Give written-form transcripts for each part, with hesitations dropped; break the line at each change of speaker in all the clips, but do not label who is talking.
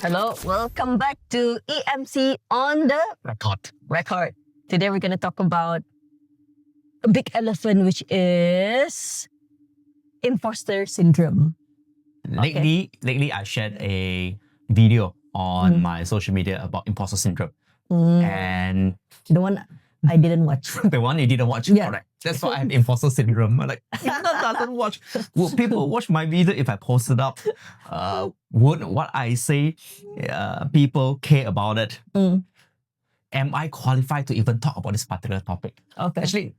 Hello, welcome back to EMC on the record. Today we're going to talk about a big elephant, which is imposter syndrome.
Lately, I shared a video on my social media about imposter syndrome. And
The one I didn't watch.
the one you didn't watch,
Yeah.
correct. That's why I have imposter syndrome. I'm like, Mina doesn't watch. Would people watch my video if I post it up? Would what I say, people care about it? Am I qualified to even talk about this particular topic?
Okay.
Actually,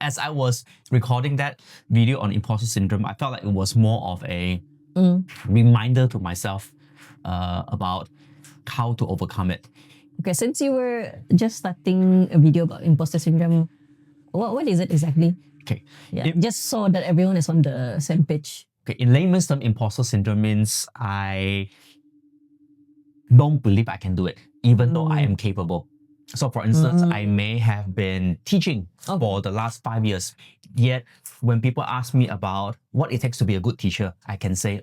as I was recording that video on imposter syndrome, I felt like it was more of a reminder to myself about how to overcome it.
Okay, since you were just starting a video about imposter syndrome, what is it exactly?
Okay.
Yeah, just so that everyone is on the same page.
Okay, in layman's term, imposter syndrome means I don't believe I can do it, even though I am capable. So for instance, I may have been teaching for the last 5 years, yet when people ask me about what it takes to be a good teacher, I can say,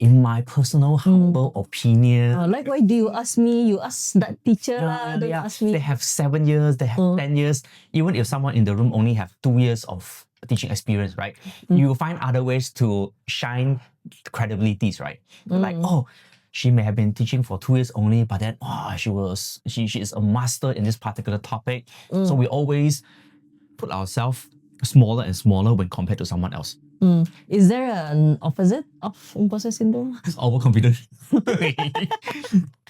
in my personal humble opinion.
Like, why do you ask me? You ask that teacher, don't ask me.
They have 7 years, they have 10 years. Even if someone in the room only have 2 years of teaching experience, right? You will find other ways to shine credibilities, right? Like, she may have been teaching for 2 years only, but then she is a master in this particular topic. So we always put ourselves smaller and smaller when compared to someone else.
Is there an opposite of imposter syndrome?
It's overconfidence.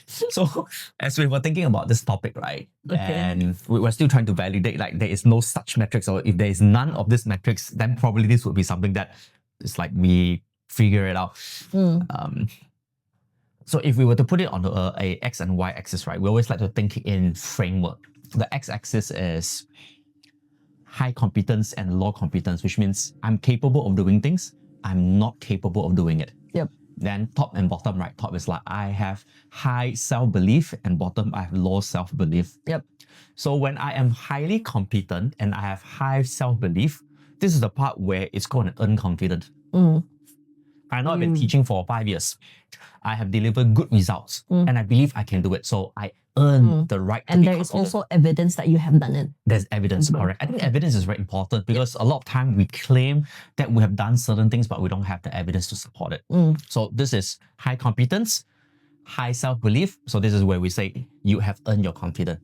So as we were thinking about this topic, right? And we were still trying to validate, like, there is no such metrics, or if there is none of these metrics, then probably this would be something that is like we figure it out. So if we were to put it on a X and Y axis, right, we always like to think in framework. The X axis is high competence and low competence, which means I'm capable of doing things, I'm not capable of doing it.
Yep.
Then top and bottom, right? Top is like I have high self-belief, and bottom I have low self-belief.
Yep.
So when I am highly competent and I have high self-belief, this is the part where it's called an unconfident. I know I've been teaching for 5 years. I have delivered good results and I believe I can do it. So I earn the right to
And
be
there is
confident.
also evidence that you have done it.
There's evidence, correct. I think evidence is very important because a lot of time we claim that we have done certain things, but we don't have the evidence to support it. So this is high competence, high self-belief. So this is where we say you have earned your confidence.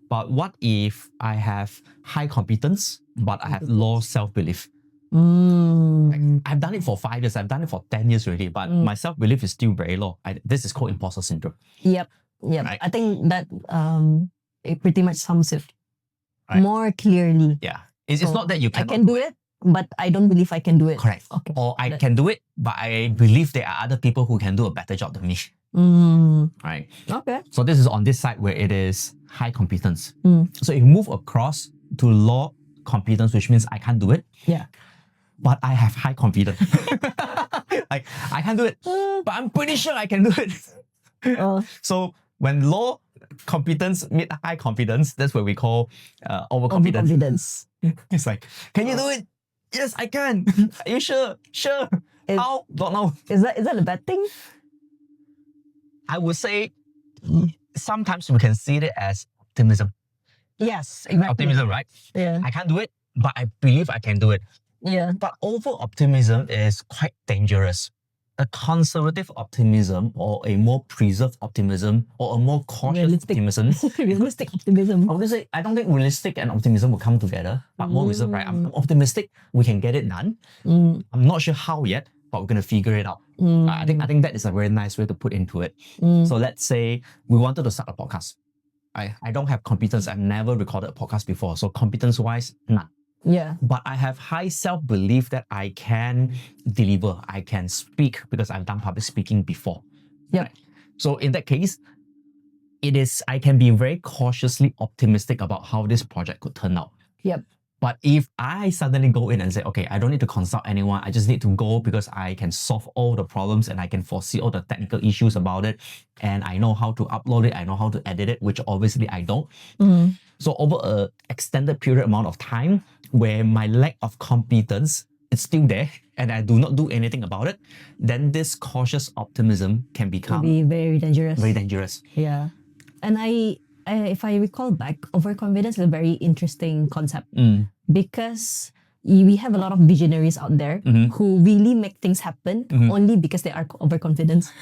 But what if I have high competence, but I have low self-belief? I've done it for 5 years, I've done it for 10 years already, but my self-belief is still very low. This is called imposter syndrome.
Yep.
Right.
I think that it pretty much sums it
Right.
more clearly.
Yeah. It's not that you
I
cannot
can do it, but I don't believe I can do it.
Correct.
Okay.
Or I can do it, but I believe there are other people who can do a better job than me. Right.
Okay.
So this is on this side where it is high competence. So if you move across to low competence, which means I can't do it.
Yeah.
But I have high confidence. Like, I can't do it, but I'm pretty sure I can do it. So when low competence meet high confidence, that's what we call overconfidence.
Overconfidence.
It's like, can you do it? Yes, I can. Are you sure? Sure. How? Don't know.
Is that a bad thing?
I would say sometimes we can see it as optimism.
Yes, exactly.
Optimism, right?
Yeah.
I can't do it, but I believe I can do it.
Yeah.
But over-optimism is quite dangerous. A conservative optimism, or a more preserved optimism, or a more cautious optimism.
Realistic optimism.
Obviously, I don't think realistic and optimism will come together, but more reserved, right? I'm optimistic we can get it done. I'm not sure how yet, but we're going to figure it out. I think that is a very nice way to put into it. So let's say we wanted to start a podcast. I don't have competence. I've never recorded a podcast before. So competence-wise, none.
Yeah.
But I have high self-belief that I can deliver, I can speak because I've done public speaking before.
Yeah.
Right? So in that case, I can be very cautiously optimistic about how this project could turn out.
Yep.
But if I suddenly go in and say, okay, I don't need to consult anyone, I just need to go because I can solve all the problems and I can foresee all the technical issues about it, and I know how to upload it, I know how to edit it, which obviously I don't. So over an extended period amount of time where my lack of competence it's still there and I do not do anything about it, then this cautious optimism can
Could
become
be very dangerous.
very dangerous.
Yeah. And if I recall back, overconfidence is a very interesting concept because we have a lot of visionaries out there who really make things happen only because they are overconfident.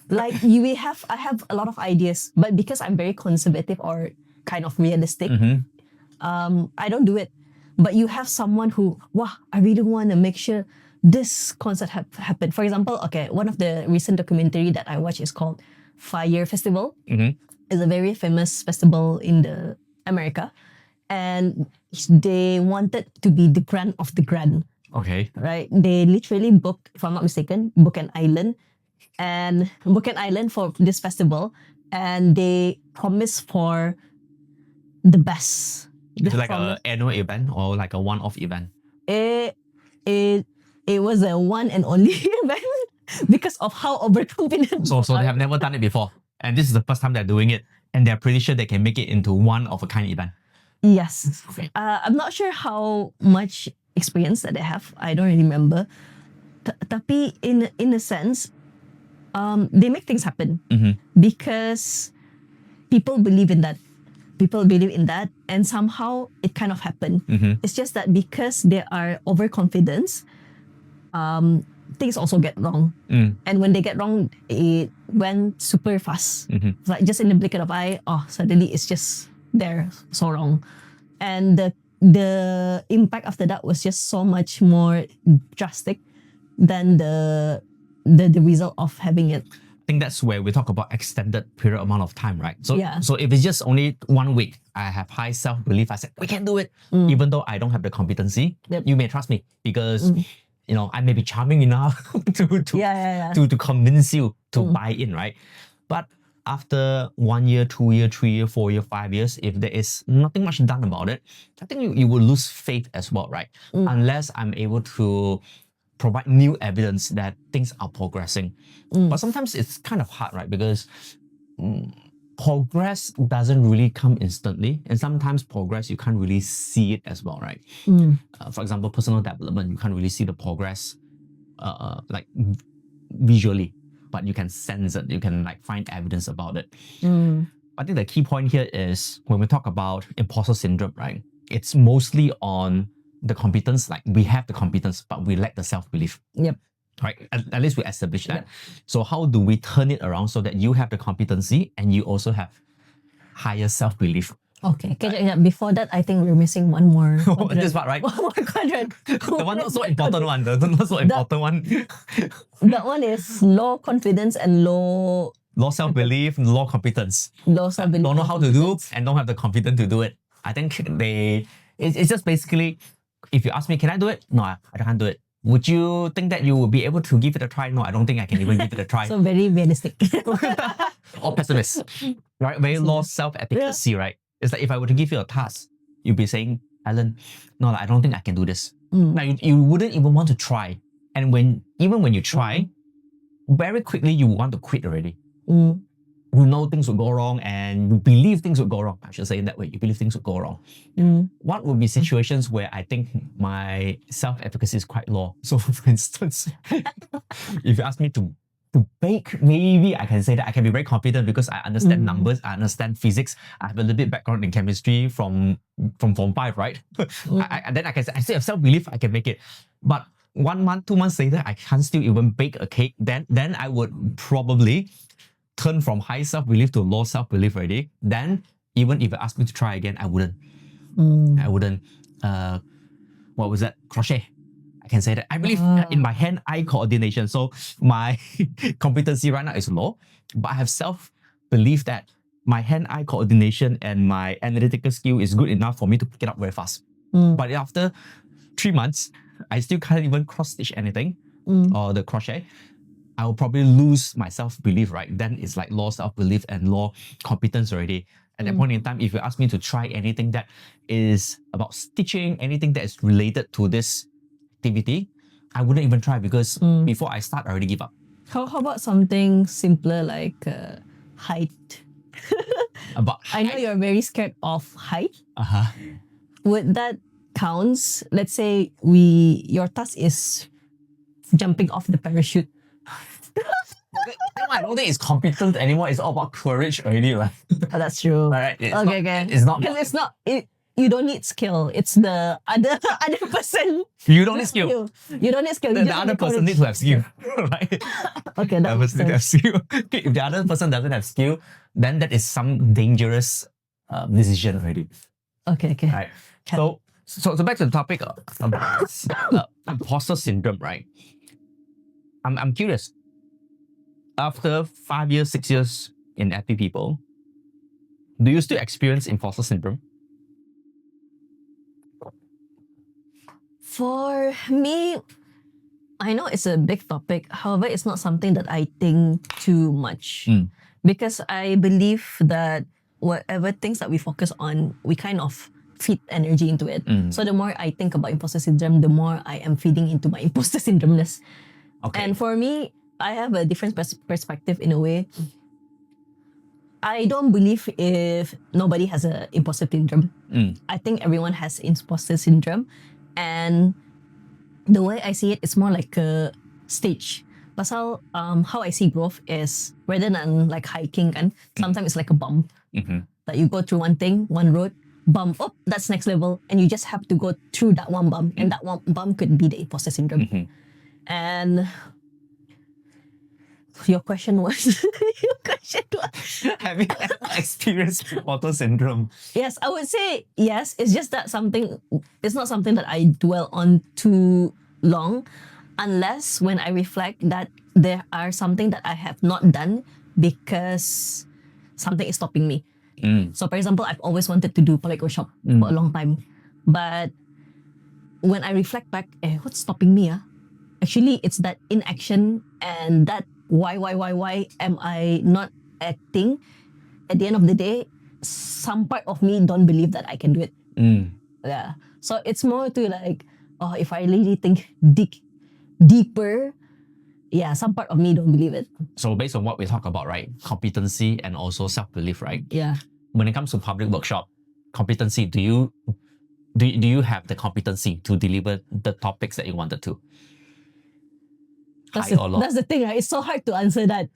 Like I have a lot of ideas, but because I'm very conservative or kind of realistic, I don't do it. But you have someone who, wow, I really want to make sure this concert happen. For example, okay, one of the recent documentary that I watched is called Fire Festival. It's a very famous festival in the America, and they wanted to be the grand of the grand.
Okay.
Right? They literally booked, if I'm not mistaken, book an island for this festival, and they promised for the best.
Is it like an annual event or like a one-off event?
It was a one and only event because of how overconfident.
So they have never done it before. And this is the first time they're doing it. And they're pretty sure they can make it into one of a kind event.
Yes.
Okay.
I'm not sure how much experience that they have. I don't really remember. Tapi in a sense, they make things happen because people believe in that. And somehow it kind of happened. It's just that because they are overconfident, things also get wrong. And when they get wrong, it went super fast. It's like just in the blink of an eye, suddenly it's just there, so wrong. And the impact after that was just so much more drastic than the result of having it.
I think that's where we talk about extended period amount of time, right? So,
Yeah.
So if it's just only 1 week, I have high self-belief. I said, we can do it. Even though I don't have the competency, you may trust me because I may be charming enough to convince you to buy in, right? But after 1 year, 2 year, 3 year, 4 year, 5 years, if there is nothing much done about it, I think you will lose faith as well, right? Unless I'm able to provide new evidence that things are progressing. But sometimes it's kind of hard, right? Because progress doesn't really come instantly. And sometimes progress, you can't really see it as well, right? For example, personal development, you can't really see the progress like visually, but you can sense it. You can like find evidence about it. I think the key point here is when we talk about imposter syndrome, right? It's mostly on the competence, like we have the competence, but we lack the self-belief.
Yep.
Right? At least we establish that. So how do we turn it around so that you have the competency and you also have higher self-belief?
Okay. Before that, I think we're missing one more quadrant.
This part, right?
One more quadrant.
The one not so important one. The not so important one.
That one is low confidence and low
self-belief, low competence.
Low self-belief.
Don't know how to do and don't have the confidence to do it. I think it's just basically, if you ask me, can I do it? No, I can't do it. Would you think that you would be able to give it a try? No, I don't think I can even give it a try.
So very realistic.
Or pessimist, right? Very low self-efficacy, right? It's like if I were to give you a task, you'd be saying, Alan, no, I don't think I can do this. Now, you wouldn't even want to try. And even when you try, very quickly you want to quit already. You know things will go wrong and you believe things will go wrong. I should say it that way. You believe things will go wrong. What would be situations where I think my self-efficacy is quite low? So for instance, if you ask me to bake, maybe I can say that I can be very confident because I understand numbers, I understand physics, I have a little bit background in chemistry from Form 5, right? Then I can say, I still have self-belief, I can make it. But 1 month, 2 months later, I can't still even bake a cake. Then I would probably turn from high self-belief to low self-belief already. Then even if you ask me to try again, I wouldn't. I wouldn't. What was that? Crochet. I can say that. I believe in my hand-eye coordination. So my competency right now is low, but I have self-belief that my hand-eye coordination and my analytical skill is good enough for me to pick it up very fast. But after 3 months, I still can't even cross-stitch anything or the crochet. I will probably lose my self-belief, right? Then it's like low self-belief and low competence already. At that point in time, if you ask me to try anything that is about stitching, anything that is related to this activity, I wouldn't even try because before I start, I already give up.
How about something simpler like height?
About
I know you're very scared of height.
Uh-huh.
Would that counts. Let's say your task is jumping off the parachute.
I don't think it's competence anymore. It's all about courage already, right?
Oh, that's true.
Alright,
Okay.
It's not.
Because it's not. You don't need skill. It's the other person.
You don't need skill.
You don't need skill.
The other person needs to have skill, right?
Okay, that makes
Person needs to
sense.
have skill. If the other person doesn't have skill, then that is some dangerous decision already.
Okay.
Right. So back to the topic of imposter syndrome, right? I'm curious. After 5 years, 6 years in Epipeople, do you still experience imposter syndrome?
For me, I know it's a big topic. However, it's not something that I think too much. Because I believe that whatever things that we focus on, we kind of feed energy into it. So the more I think about imposter syndrome, the more I am feeding into my imposter syndromeness.
Okay.
And for me, I have a different perspective in a way. I don't believe if nobody has an imposter syndrome. I think everyone has imposter syndrome. And the way I see it, it's more like a stage. Pasal how I see growth is rather than like hiking, and sometimes it's like a bump. That you go through one thing, one road, bump up, that's next level, and you just have to go through that one bump, and that one bump could be the imposter syndrome. And your question was
Have you ever experienced imposter syndrome?
yes, I would say yes. It's just that it's not something that I dwell on too long, unless when I reflect that there are something that I have not done because something is stopping me. So for example, I've always wanted to do public workshop for a long time. But when I reflect back, what's stopping me? Actually, it's that inaction and that why am I not acting? At the end of the day, some part of me don't believe that I can do it. Yeah. So it's more to like, if I really think deeper, yeah, some part of me don't believe it.
So based on what we talk about, right? Competency and also self-belief, right?
Yeah.
When it comes to public workshop, competency, do you have the competency to deliver the topics that you wanted to?
That's
High or low?
the thing, right? It's so hard to answer that.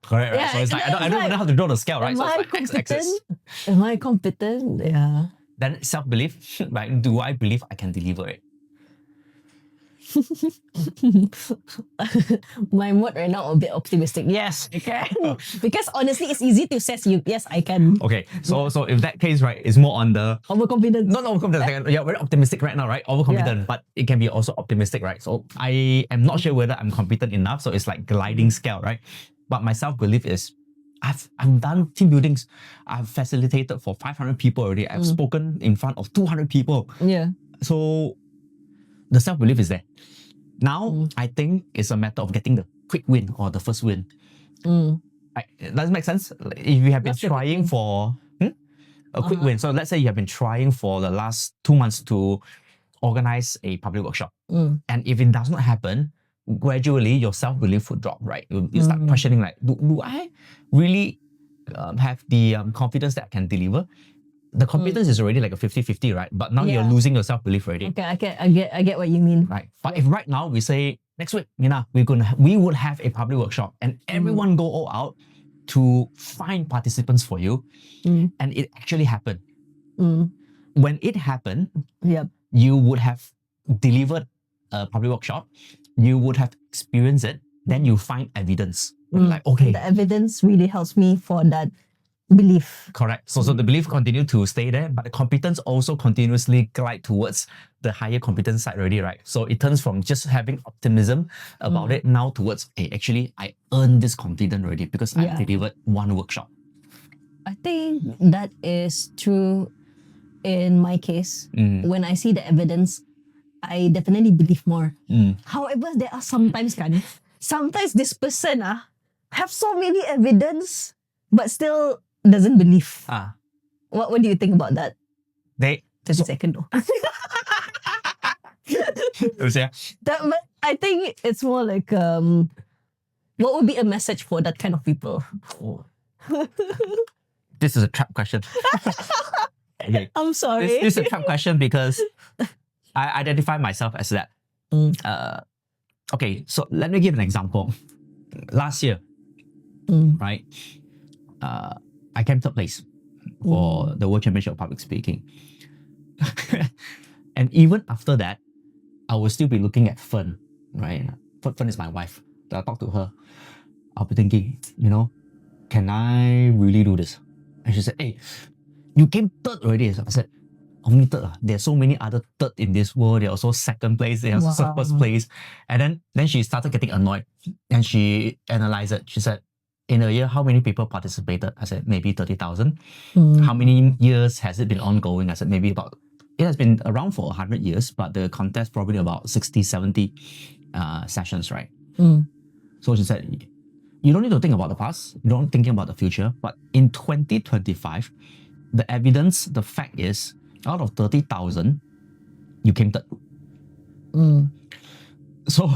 Correct, right?
Yeah,
So it's like, I don't
like,
know how to draw the scale, right?
Am
So
I
it's like
competent?
x-axis.
Am I competent? Yeah.
Then self-belief, like, do I believe I can deliver it?
My mood right now a bit optimistic. Yes, I can. Because honestly, it's easy to say yes, I can.
Okay, so if that case, right, is more on the
Overconfidence.
not overconfident. Yeah, very optimistic right now, right? Overconfident, but it can be also optimistic, right? So I am not sure whether I'm competent enough. So it's like gliding scale, right? But my self-belief is I've done team buildings. I've facilitated for 500 people already. I've spoken in front of 200 people.
Yeah.
So the self-belief is there. Now, I think it's a matter of getting the quick win or the first win. Does it make sense? If you have been trying for a quick win, so let's say you have been trying for the last 2 months to organize a public workshop, and if it does not happen, gradually your self-belief would drop, right? You start questioning like, do I really have the confidence that I can deliver? The competence is already like a 50-50, right? But now you're losing your self-belief already.
Okay, I get what you mean.
Right. But if right now we say, next week, Mina, we would have a public workshop and everyone go all out to find participants for you, and it actually happened. When it happened, you would have delivered a public workshop, you would have experienced it, then you find evidence. Like, okay.
The evidence really helps me for that belief.
Correct. So the belief continue to stay there, but the competence also continuously glide towards the higher competence side already, right? So it turns from just having optimism about it now towards, hey, actually, I earned this confidence already because I delivered one workshop.
I think that is true in my case. When I see the evidence, I definitely believe more. However, there are sometimes this person have so many evidence, but still doesn't believe. What do you think about that? 30 seconds though. I think it's more like what would be a message for that kind of people?
This is a trap question. Okay.
I'm sorry.
This is a trap question because I identify myself as that.
Mm.
Okay, so let me give an example. Last year, right? I came third place for the World Championship of Public Speaking. And even after that, I will still be looking at Fern, right? Fern is my wife. I'll talk to her. I'll be thinking, can I really do this? And she said, hey, you came third already. So I said, only third. There are so many other third in this world. There are also second place. There are also first place. And then she started getting annoyed. And she analyzed it. She said, in a year, how many people participated? I said, maybe 30,000. How many years has it been ongoing? I said, maybe it has been around for 100 years, but the contest probably about 60, 70 sessions, right? So she said, you don't need to think about the past. You don't think about the future. But in 2025, the evidence, the fact is, out of 30,000, you came third. So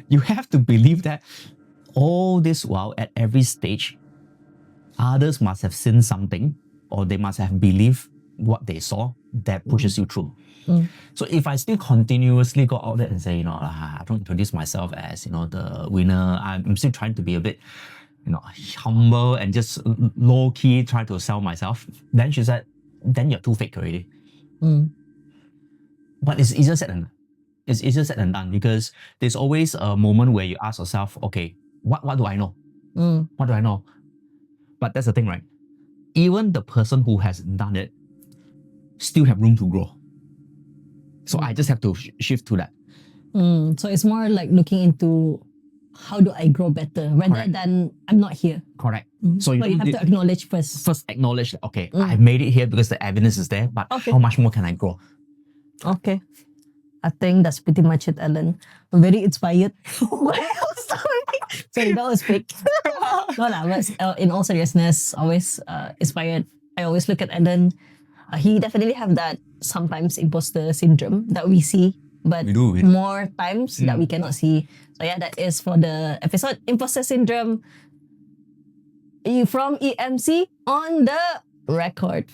you have to believe that all this while, at every stage, others must have seen something, or they must have believed what they saw that pushes you through. So if I still continuously go out there and say, I don't introduce myself as, the winner, I'm still trying to be a bit, humble and just low-key try to sell myself, then she said, then you're too fake already. But it's easier said than done, because there's always a moment where you ask yourself, okay, what do I know? What do I know? But that's the thing, right? Even the person who has done it still have room to grow. So I just have to shift to that.
So it's more like looking into how do I grow better rather than I'm not here.
Correct. So
you have to acknowledge first.
First acknowledge that, okay, I made it here because the evidence is there, but how much more can I grow?
Okay. I think that's pretty much it, Ellen. I'm very inspired. Sorry, that was fake. No, but in all seriousness, always inspired. I always look at Ellen. He definitely have that sometimes imposter syndrome that we see, but
we do.
More times that we cannot see. So yeah, that is for the episode Imposter Syndrome from EMC on the record.